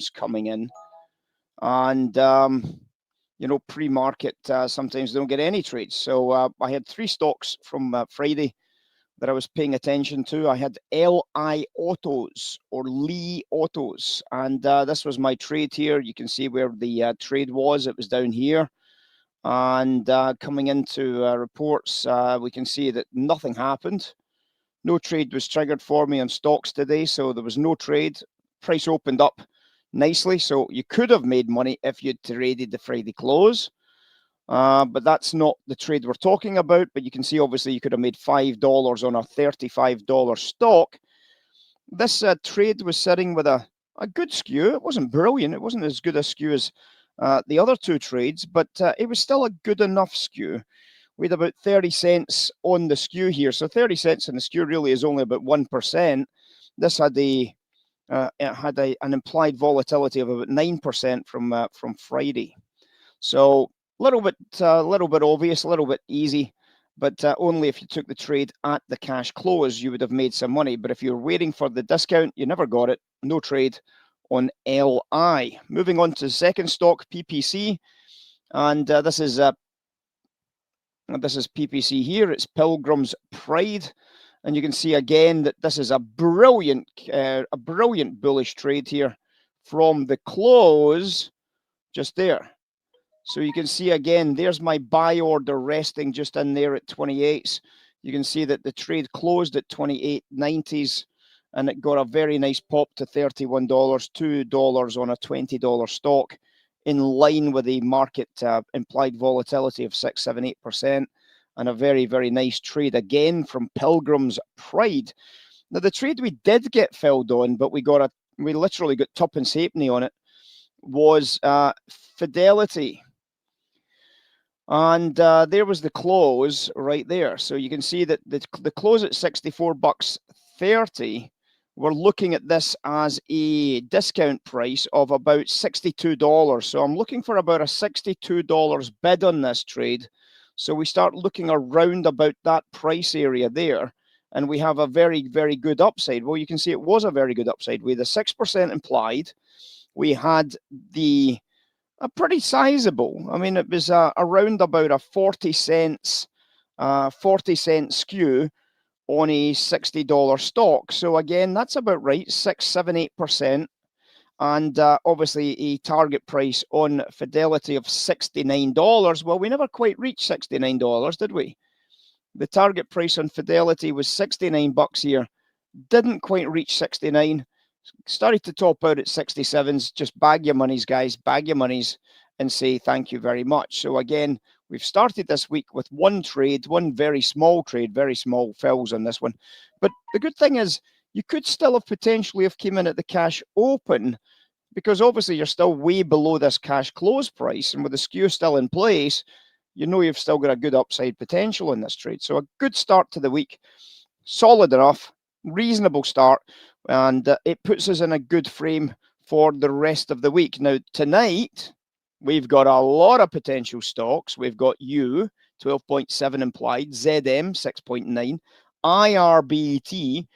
coming in, and you know, pre-market sometimes they don't get any trades. So I had 3 stocks from Friday that I was paying attention to. I had LI Autos, or Lee Autos, and this was my trade here. You can see where the trade was. It was down here, and coming into reports, we can see that nothing happened. No trade was triggered for me on stocks today, so there was no trade. Price opened up nicely, so you could have made money if you'd traded the Friday close. But that's not the trade we're talking about. But you can see, obviously, you could have made $5 on a $35 stock. This trade was sitting with a good skew. It wasn't brilliant. It wasn't as good a skew as the other 2 trades, but it was still a good enough skew. We had about 30 cents on the skew here. So 30 cents on the skew really is only about 1%. This had an implied volatility of about 9% from Friday. So a little bit obvious, a little bit easy, but only if you took the trade at the cash close, you would have made some money. But if you're waiting for the discount, you never got it. No trade on LI. Moving on to the second stock, PPC, and this is PPC here. It's Pilgrim's Pride. And you can see again that this is a brilliant bullish trade here from the close just there. So you can see again, there's my buy order resting just in there at 28s. You can see that the trade closed at 28.90s and it got a very nice pop to $31, $2 on a $20 stock, in line with the market implied volatility of 6, 7, 8%. And a very, very nice trade again from Pilgrim's Pride. Now, the trade we did get filled on, but we literally got tuppence halfpenny on it, was Fidelity. And there was the close right there. So you can see that the close at $64.30. We're looking at this as a discount price of about $62. So I'm looking for about a $62 bid on this trade. So we start looking around about that price area there, and we have a very, very good upside. Well, you can see it was a very good upside. We had a 6% implied. We had a pretty sizable. I mean, it was around about a 40 cent skew on a $60 stock. So again, that's about right, 6, 7, 8%. And obviously a target price on Fidelity of $69. Well, we never quite reached $69, did we? The target price on Fidelity was $69 here. Didn't quite reach 69. Started to top out at 67s. Just bag your monies, guys. Bag your monies and say thank you very much. So again, we've started this week with one trade, one very small trade, very small fills on this one. But the good thing is, you could still have potentially have came in at the cash open, because obviously you're still way below this cash close price, and with the skew still in place, you know you've still got a good upside potential in this trade. So a good start to the week, solid enough, reasonable start, and it puts us in a good frame for the rest of the week. Now tonight, we've got a lot of potential stocks. We've got U, 12.7 implied, ZM, 6.9, IRBT,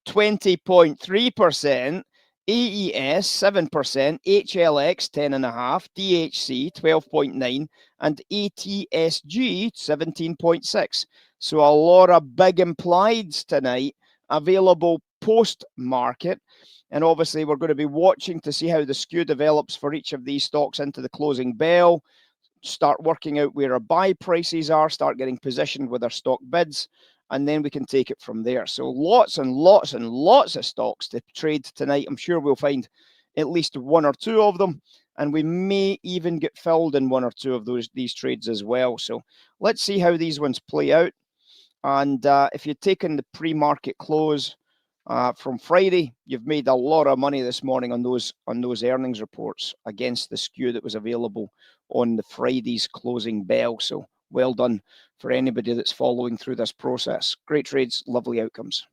20.3%, AES 7%, HLX 10.5%, DHC 12.9%, and ATSG 17.6%. So a lot of big implieds tonight available post-market. And obviously we're going to be watching to see how the skew develops for each of these stocks into the closing bell, start working out where our buy prices are, start getting positioned with our stock bids, and then we can take it from there. So lots and lots and lots of stocks to trade tonight. I'm sure we'll find at least 1 or 2 of them, and we may even get filled in 1 or 2 of these trades as well. So let's see how these ones play out. And if you've taken the pre-market close from Friday, you've made a lot of money this morning on those earnings reports against the skew that was available on the Friday's closing bell. So well done for anybody that's following through this process. Great trades, lovely outcomes.